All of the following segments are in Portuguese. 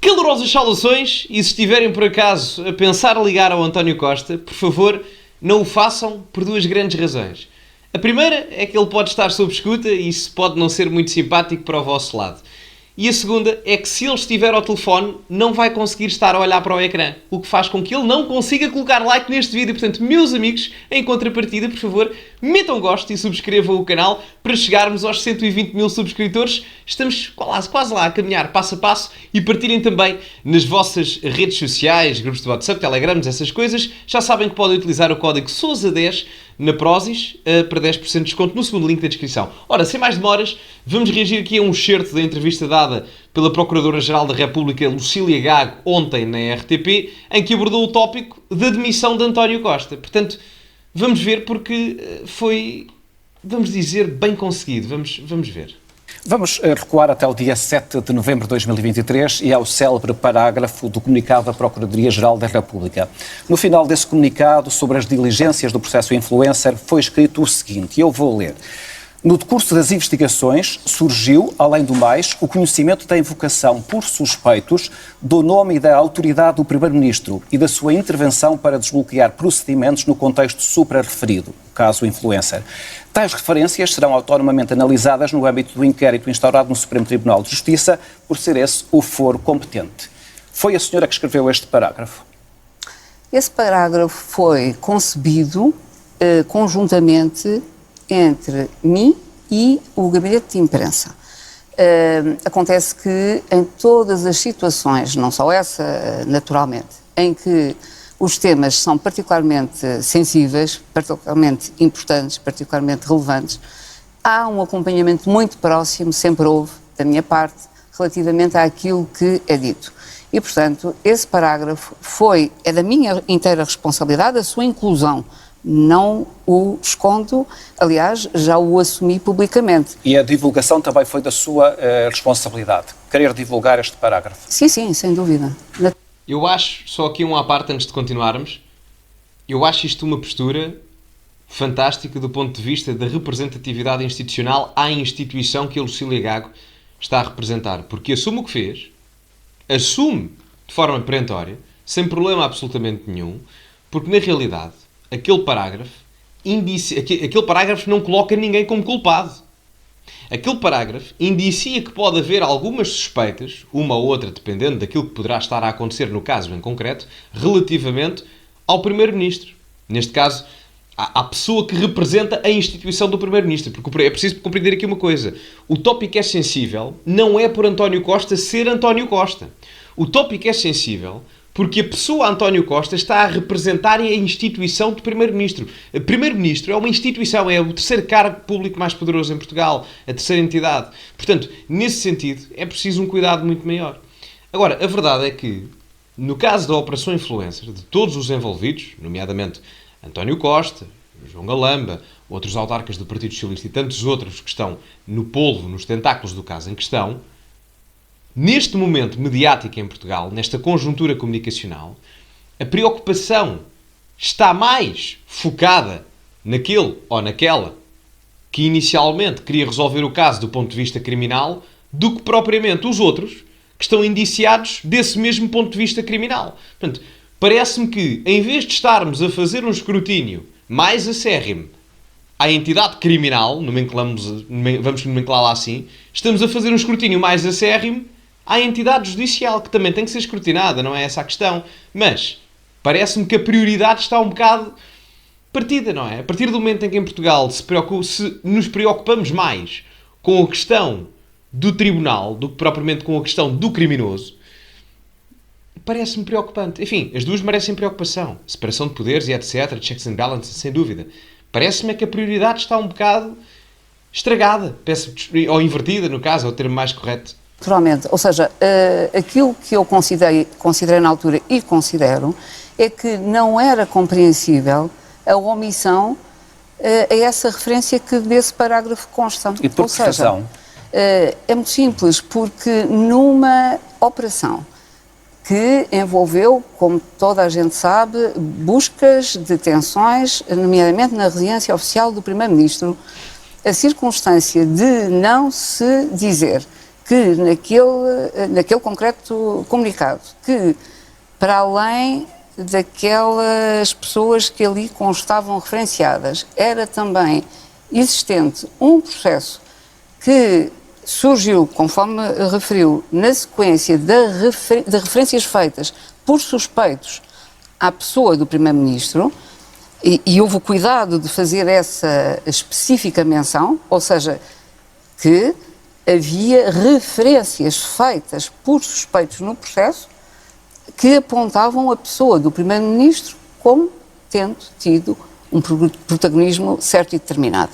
Calorosas saudações, e se estiverem por acaso a pensar ligar ao António Costa, por favor, não o façam por duas grandes razões. A primeira é que ele pode estar sob escuta e isso pode não ser muito simpático para o vosso lado. E a segunda é que se ele estiver ao telefone, não vai conseguir estar a olhar para o ecrã, o que faz com que ele não consiga colocar like neste vídeo. Portanto, meus amigos, em contrapartida, por favor, metam gosto e subscrevam o canal para chegarmos aos 120 mil subscritores. Estamos quase lá a caminhar passo a passo e partilhem também nas vossas redes sociais, grupos de WhatsApp, Telegrams, essas coisas. Já sabem que podem utilizar o código SOUSA10 na Prozis para 10% de desconto no segundo link da descrição. Ora, sem mais demoras, vamos reagir aqui a um excerto da entrevista dada pela Procuradora-Geral da República, Lucília Gago, ontem na RTP, em que abordou o tópico da demissão de António Costa. Portanto, vamos ver porque foi, vamos dizer, bem conseguido. Vamos ver. Vamos recuar até o dia 7 de novembro de 2023 e ao célebre parágrafo do comunicado da Procuradoria-Geral da República. No final desse comunicado, sobre as diligências do processo influencer, foi escrito o seguinte, e eu vou ler. No decurso das investigações, surgiu, além do mais, o conhecimento da invocação por suspeitos do nome e da autoridade do Primeiro-Ministro e da sua intervenção para desbloquear procedimentos no contexto suprarreferido, o caso influencer. Tais referências serão autonomamente analisadas no âmbito do inquérito instaurado no Supremo Tribunal de Justiça, por ser esse o foro competente. Foi a senhora que escreveu este parágrafo? Esse parágrafo foi concebido conjuntamente entre mim e o gabinete de imprensa. Acontece que em todas as situações, não só essa naturalmente, em que os temas são particularmente sensíveis, particularmente importantes, particularmente relevantes, há um acompanhamento muito próximo, sempre houve, da minha parte, relativamente àquilo que é dito. E, portanto, esse parágrafo é da minha inteira responsabilidade, a sua inclusão. Não o escondo, aliás, já o assumi publicamente. E a divulgação também foi da sua responsabilidade, querer divulgar este parágrafo? Sim, sem dúvida. Eu acho, só aqui um à parte antes de continuarmos, eu acho isto uma postura fantástica do ponto de vista da representatividade institucional à instituição que a Lucília Gago está a representar. Porque assume o que fez, assume de forma perentória, sem problema absolutamente nenhum, porque na realidade aquele parágrafo não coloca ninguém como culpado. Aquele parágrafo indicia que pode haver algumas suspeitas, uma ou outra, dependendo daquilo que poderá estar a acontecer no caso em concreto, relativamente ao Primeiro-Ministro. Neste caso, à pessoa que representa a instituição do Primeiro-Ministro. Porque é preciso compreender aqui uma coisa. O tópico é sensível, não é por António Costa ser António Costa. O tópico é sensível porque a pessoa António Costa está a representar a instituição do Primeiro-Ministro. O Primeiro-Ministro é uma instituição, é o terceiro cargo público mais poderoso em Portugal, a terceira entidade. Portanto, nesse sentido, é preciso um cuidado muito maior. Agora, a verdade é que, no caso da Operação Influencer, de todos os envolvidos, nomeadamente António Costa, João Galamba, outros autarcas do Partido Socialista e tantos outros que estão no polvo, nos tentáculos do caso em questão, neste momento mediático em Portugal, nesta conjuntura comunicacional, a preocupação está mais focada naquele ou naquela que inicialmente queria resolver o caso do ponto de vista criminal do que propriamente os outros que estão indiciados desse mesmo ponto de vista criminal. Portanto, parece-me que, em vez de estarmos a fazer um escrutínio mais acérrimo à entidade criminal, vamos nomenclá-la assim, estamos a fazer um escrutínio mais acérrimo à entidade judicial, que também tem que ser escrutinada, não é essa a questão. Mas parece-me que a prioridade está um bocado partida, não é? A partir do momento em que em Portugal se nos preocupamos mais com a questão do tribunal do que propriamente com a questão do criminoso, parece-me preocupante. Enfim, as duas merecem preocupação. Separação de poderes e etc., checks and balances, sem dúvida. Parece-me que a prioridade está um bocado estragada, ou invertida, no caso, é o termo mais correto. Naturalmente, ou seja, aquilo que eu considerei na altura e considero, é que não era compreensível a omissão a essa referência que desse parágrafo consta. E por que razão? É muito simples, porque numa operação que envolveu, como toda a gente sabe, buscas, detenções, nomeadamente na residência oficial do Primeiro-Ministro, a circunstância de não se dizer que naquele concreto comunicado, que para além daquelas pessoas que ali constavam referenciadas, era também existente um processo que surgiu, conforme referiu, na sequência de referências feitas por suspeitos à pessoa do Primeiro-Ministro, e houve o cuidado de fazer essa específica menção, ou seja, que havia referências feitas por suspeitos no processo que apontavam a pessoa do Primeiro-Ministro como tendo tido um protagonismo certo e determinado.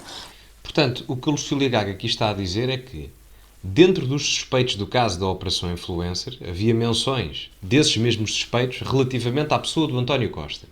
Portanto, o que a Lucília Gago aqui está a dizer é que, dentro dos suspeitos do caso da Operação Influencer, havia menções desses mesmos suspeitos relativamente à pessoa do António Costa.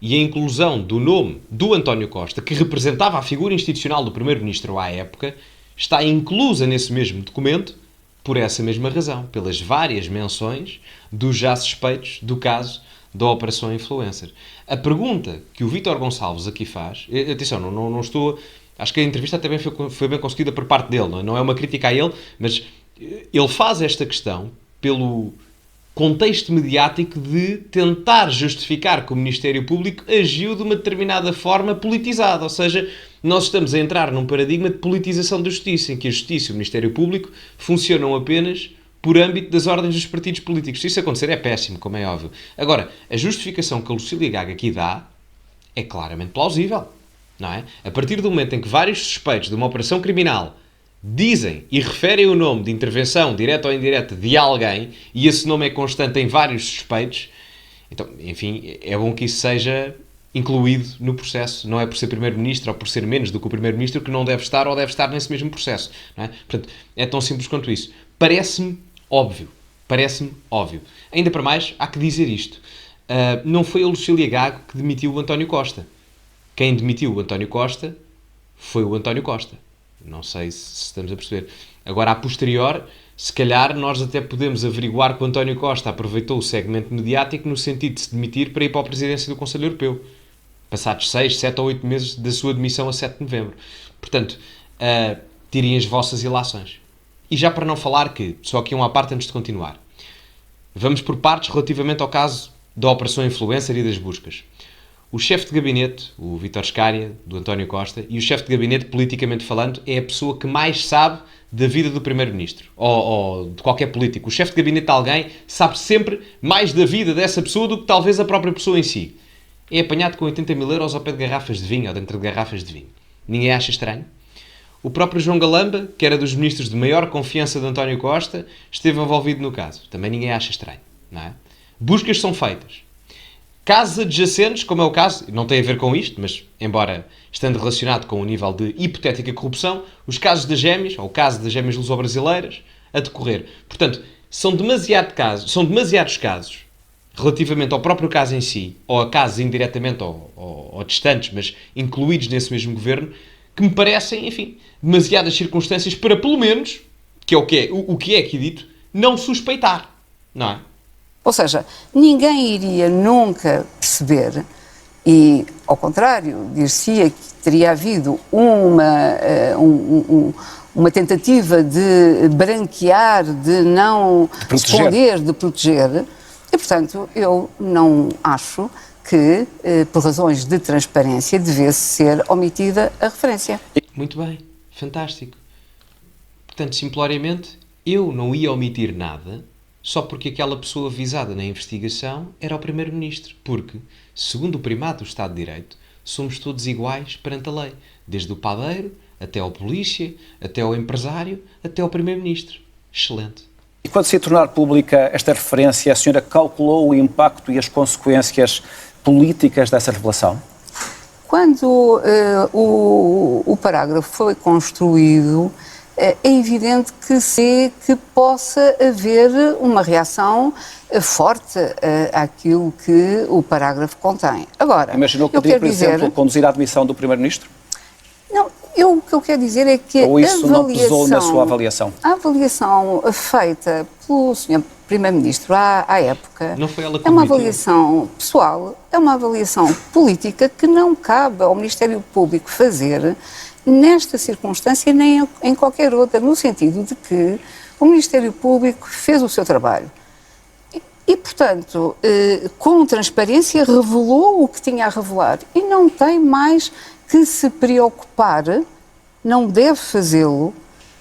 E a inclusão do nome do António Costa, que representava a figura institucional do Primeiro-Ministro à época, está inclusa nesse mesmo documento por essa mesma razão, pelas várias menções dos já suspeitos do caso da Operação Influencer. A pergunta que o Vítor Gonçalves aqui faz, atenção, não estou... Acho que a entrevista até bem foi bem conseguida por parte dele, não é uma crítica a ele, mas ele faz esta questão pelo contexto mediático de tentar justificar que o Ministério Público agiu de uma determinada forma politizada, ou seja, nós estamos a entrar num paradigma de politização da justiça, em que a justiça e o Ministério Público funcionam apenas por âmbito das ordens dos partidos políticos. Se isso acontecer é péssimo, como é óbvio. Agora, a justificação que a Lucília Gago aqui dá é claramente plausível, não é? A partir do momento em que vários suspeitos de uma operação criminal dizem e referem o nome de intervenção, direta ou indireta, de alguém, e esse nome é constante em vários suspeitos, então, enfim, é bom que isso seja incluído no processo. Não é por ser Primeiro-Ministro ou por ser menos do que o Primeiro-Ministro que não deve estar ou deve estar nesse mesmo processo, não é? Portanto, é tão simples quanto isso. Parece-me óbvio. Ainda para mais, há que dizer isto. Não foi a Lucília Gago que demitiu o António Costa. Quem demitiu o António Costa foi o António Costa. Não sei se estamos a perceber. Agora, a posterior, se calhar nós até podemos averiguar que o António Costa aproveitou o segmento mediático no sentido de se demitir para ir para a presidência do Conselho Europeu, passados 6, 7 ou 8 meses da sua demissão a 7 de novembro. Portanto, tirem as vossas ilações. E já para não falar que, só aqui uma parte antes de continuar, vamos por partes relativamente ao caso da Operação Influencer e das buscas. O chefe de gabinete, o Vítor Scária, do António Costa, e o chefe de gabinete, politicamente falando, é a pessoa que mais sabe da vida do Primeiro-Ministro, ou de qualquer político. O chefe de gabinete de alguém sabe sempre mais da vida dessa pessoa do que talvez a própria pessoa em si. É apanhado com 80 mil euros ao pé de garrafas de vinho, ou dentro de garrafas de vinho. Ninguém acha estranho? O próprio João Galamba, que era dos ministros de maior confiança de António Costa, esteve envolvido no caso. Também ninguém acha estranho, não é? Buscas são feitas. Casos adjacentes, como é o caso, não tem a ver com isto, mas embora estando relacionado com o nível de hipotética corrupção, os casos das gêmeas, ou o caso das gêmeas luso-brasileiras, a decorrer. Portanto, são demasiados casos, relativamente ao próprio caso em si, ou a casos indiretamente ou distantes, mas incluídos nesse mesmo governo, que me parecem, enfim, demasiadas circunstâncias para, pelo menos, que é o que é aqui dito, não suspeitar, não é? Ou seja, ninguém iria nunca perceber, e ao contrário, dir-se-ia que teria havido uma tentativa de branquear, de não esconder, de proteger, e portanto eu não acho que, por razões de transparência, devesse ser omitida a referência. Muito bem, fantástico. Portanto, simploriamente, eu não ia omitir nada só porque aquela pessoa visada na investigação era o Primeiro-Ministro. Porque, segundo o primado do Estado de Direito, somos todos iguais perante a lei. Desde o padeiro, até ao polícia, até ao empresário, até ao Primeiro-Ministro. Excelente. E quando se ia tornar pública esta referência, a senhora calculou o impacto e as consequências políticas dessa revelação? Quando o parágrafo foi construído, é evidente que possa haver uma reação forte àquilo que o parágrafo contém. Agora, imaginou que podia, por exemplo, conduzir à admissão do Primeiro-Ministro? Não, o que eu quero dizer é que ou isso não pesou na sua avaliação? A avaliação feita pelo Sr. Primeiro-Ministro à época não foi ela que é uma avaliação pessoal, é uma avaliação política que não cabe ao Ministério Público fazer nesta circunstância nem em qualquer outra, no sentido de que O Ministério Público fez o seu trabalho. E, portanto, com transparência revelou o que tinha a revelar e não tem mais que se preocupar, não deve fazê-lo,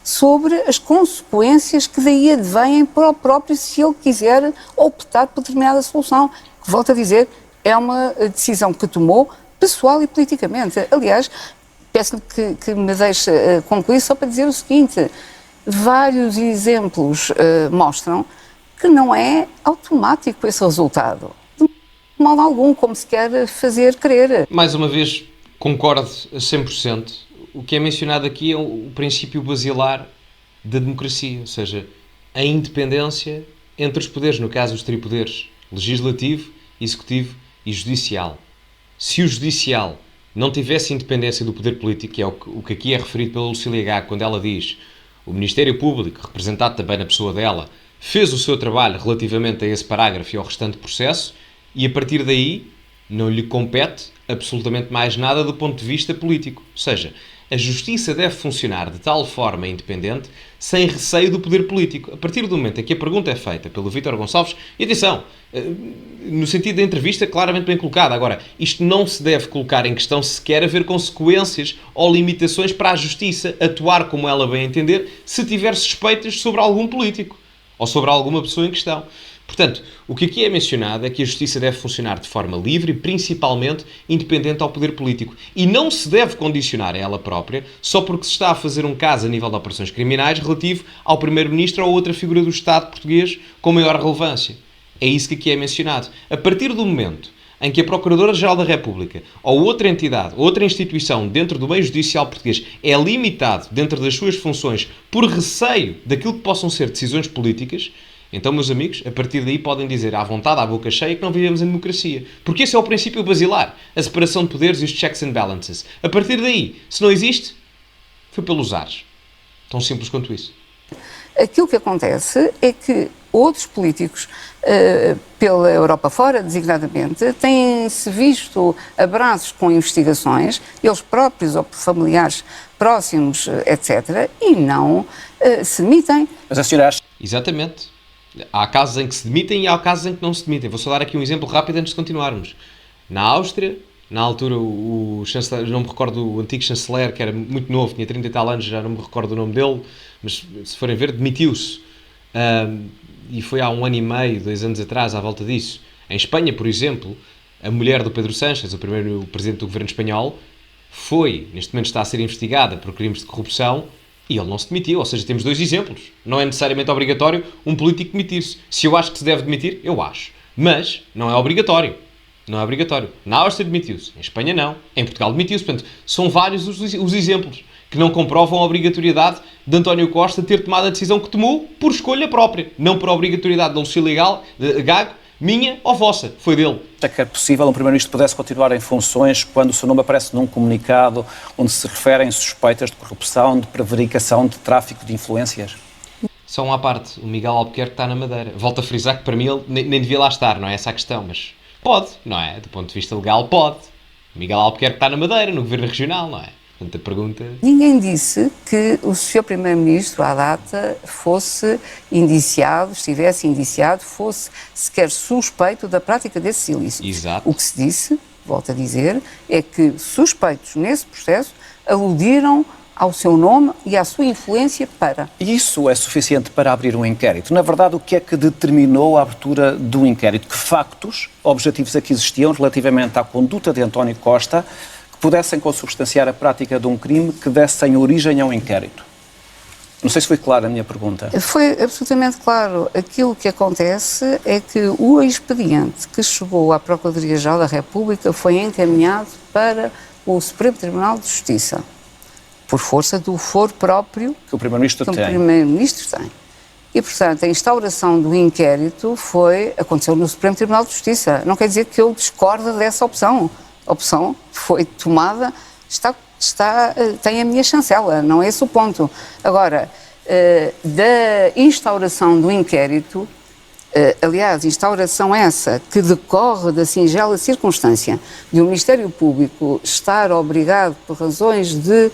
sobre as consequências que daí advêm para o próprio, se ele quiser optar por determinada solução, que, volto a dizer, é uma decisão que tomou pessoal e politicamente. Aliás, peço-lhe que me deixe concluir só para dizer o seguinte, vários exemplos mostram que não é automático esse resultado, de modo algum, como se quer fazer crer. Mais uma vez, concordo a 100%. O que é mencionado aqui é o princípio basilar da democracia, ou seja, a independência entre os poderes, no caso os tripoderes, legislativo, executivo e judicial. Se o judicial não tivesse independência do poder político, que é o que aqui é referido pela Lucília Gago, quando ela diz o Ministério Público, representado também na pessoa dela, fez o seu trabalho relativamente a esse parágrafo e ao restante processo, e a partir daí não lhe compete absolutamente mais nada do ponto de vista político. Ou seja, a justiça deve funcionar de tal forma independente, sem receio do poder político. A partir do momento em que a pergunta é feita pelo Vítor Gonçalves, e atenção, no sentido da entrevista claramente bem colocada, agora, isto não se deve colocar em questão se quer haver consequências ou limitações para a justiça atuar como ela bem entender, se tiver suspeitas sobre algum político ou sobre alguma pessoa em questão. Portanto, o que aqui é mencionado é que a justiça deve funcionar de forma livre e principalmente independente ao poder político. E não se deve condicionar a ela própria só porque se está a fazer um caso a nível de operações criminais relativo ao primeiro-ministro ou outra figura do Estado português com maior relevância. É isso que aqui é mencionado. A partir do momento em que a Procuradora-Geral da República ou outra entidade, outra instituição dentro do meio judicial português é limitado dentro das suas funções por receio daquilo que possam ser decisões políticas, então, meus amigos, a partir daí podem dizer à vontade, à boca cheia, que não vivemos em democracia. Porque esse é o princípio basilar, a separação de poderes e os checks and balances. A partir daí, se não existe, foi pelos ares. Tão simples quanto isso. Aquilo que acontece é que outros políticos, pela Europa fora, designadamente, têm-se visto abraços com investigações, eles próprios ou por familiares próximos, etc., e não se demitem. Mas a senhora acha... Exatamente. Há casos em que se demitem e há casos em que não se demitem. Vou só dar aqui um exemplo rápido antes de continuarmos. Na Áustria, na altura, o chanceler, não me recordo, o antigo chanceler, que era muito novo, tinha 30 e tal anos, já não me recordo o nome dele, mas se forem ver, demitiu-se. E foi há 1 ano e meio, 2 anos atrás, à volta disso. Em Espanha, por exemplo, a mulher do Pedro Sánchez, o primeiro presidente do governo espanhol, neste momento está a ser investigada por crimes de corrupção, e ele não se demitiu. Ou seja, temos 2 exemplos. Não é necessariamente obrigatório um político demitir-se. Se eu acho que se deve demitir, eu acho. Mas não é obrigatório. Não é obrigatório. Na Áustria demitiu-se. Em Espanha não. Em Portugal demitiu-se. Portanto, são vários os exemplos que não comprovam a obrigatoriedade de António Costa ter tomado a decisão que tomou por escolha própria. Não por obrigatoriedade da Lucília Gago, minha ou vossa. Foi dele. É que é possível um Primeiro-Ministro pudesse continuar em funções quando o seu nome aparece num comunicado onde se referem suspeitas de corrupção, de prevaricação, de tráfico de influências? Só uma parte. O Miguel Albuquerque está na Madeira. Volto a frisar que para mim ele nem devia lá estar, não é essa a questão, mas pode, não é? Do ponto de vista legal, pode. O Miguel Albuquerque está na Madeira, no Governo Regional, não é? Portanto, a pergunta... Ninguém disse que o Sr. Primeiro-Ministro, à data, fosse indiciado, estivesse indiciado, fosse sequer suspeito da prática desses ilícitos. Exato. O que se disse, volto a dizer, é que suspeitos nesse processo aludiram ao seu nome e à sua influência para... E isso é suficiente para abrir um inquérito? Na verdade, o que é que determinou a abertura do inquérito? Que factos objetivos é que existiam relativamente à conduta de António Costa que pudessem consubstanciar a prática de um crime que dessem origem a um inquérito? Não sei se foi clara a minha pergunta. Foi absolutamente claro. Aquilo que acontece é que o expediente que chegou à Procuradoria-Geral da República foi encaminhado para o Supremo Tribunal de Justiça, por força do foro próprio que o Primeiro-Ministro tem. E, portanto, a instauração do inquérito aconteceu no Supremo Tribunal de Justiça. Não quer dizer que eu discordo dessa opção. A opção foi tomada, tem a minha chancela, não é esse o ponto. Agora, da instauração do inquérito, aliás, instauração essa que decorre da singela circunstância de o Ministério Público estar obrigado, por razões de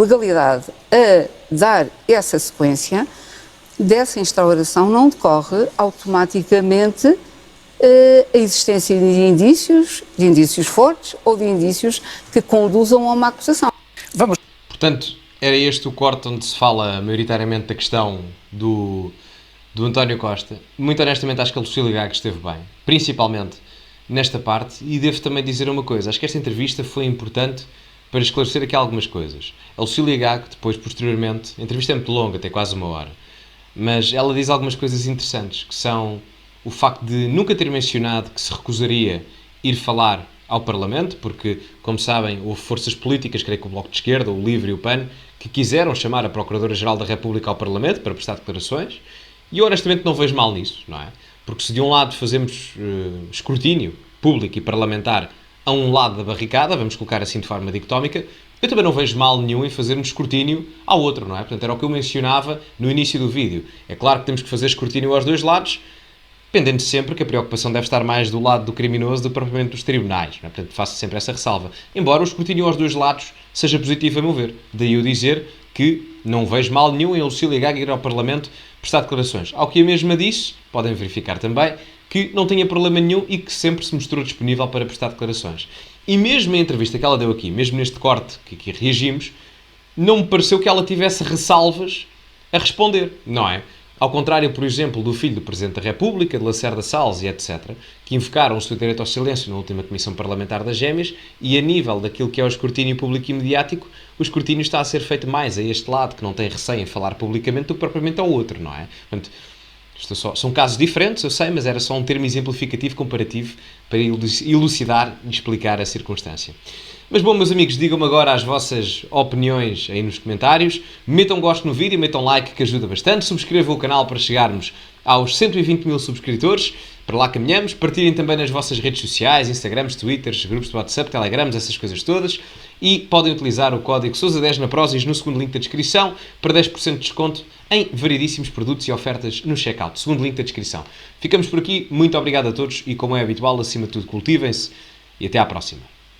legalidade, a dar essa sequência, dessa instauração não decorre automaticamente a existência de indícios fortes ou de indícios que conduzam a uma acusação. Vamos. Portanto, era este o corte onde se fala maioritariamente da questão do António Costa. Muito honestamente, acho que a Lucília Gago esteve bem, principalmente nesta parte, e devo também dizer uma coisa, acho que esta entrevista foi importante para esclarecer aqui algumas coisas. A Lucília Gago, depois, posteriormente, a entrevista é muito longa, tem quase 1 hora, mas ela diz algumas coisas interessantes, que são o facto de nunca ter mencionado que se recusaria ir falar ao Parlamento, porque, como sabem, houve forças políticas, creio que o Bloco de Esquerda, o LIVRE e o PAN, que quiseram chamar a Procuradora-Geral da República ao Parlamento para prestar declarações, e eu honestamente não vejo mal nisso, não é? Porque se de um lado fazemos escrutínio público e parlamentar a um lado da barricada, vamos colocar assim de forma dicotómica, eu também não vejo mal nenhum em fazermos escrutínio ao outro, não é? Portanto, era o que eu mencionava no início do vídeo. É claro que temos que fazer escrutínio aos dois lados, dependendo sempre que a preocupação deve estar mais do lado do criminoso do que propriamente dos tribunais, não é? Portanto, faço sempre essa ressalva. Embora o escrutínio aos dois lados seja positivo a meu ver. Daí eu dizer que não vejo mal nenhum em Lucília Gago ir ao Parlamento prestar declarações. Ao que a mesma disse, podem verificar também, que não tinha problema nenhum e que sempre se mostrou disponível para prestar declarações. E mesmo a entrevista que ela deu aqui, mesmo neste corte que aqui reagimos, não me pareceu que ela tivesse ressalvas a responder, não é? Ao contrário, por exemplo, do filho do Presidente da República, de Lacerda Salles e etc., que invocaram o seu direito ao silêncio na última Comissão Parlamentar das Gêmeas, e a nível daquilo que é o escrutínio público e mediático, o escrutínio está a ser feito mais a este lado, que não tem receio em falar publicamente, do que propriamente ao outro, não é? Portanto, são casos diferentes, eu sei, mas era só um termo exemplificativo, comparativo, para elucidar e explicar a circunstância. Mas bom, meus amigos, digam-me agora as vossas opiniões aí nos comentários. Metam gosto no vídeo, metam like, que ajuda bastante. Subscrevam o canal para chegarmos aos 120 mil subscritores. Para lá caminhamos. Partilhem também nas vossas redes sociais, Instagrams, Twitters, grupos de WhatsApp, Telegrams, essas coisas todas. E podem utilizar o código Sousa10 na Prozis no segundo link da descrição para 10% de desconto em variedíssimos produtos e ofertas no checkout. Segundo link da descrição. Ficamos por aqui. Muito obrigado a todos e, como é habitual, acima de tudo, cultivem-se e até à próxima.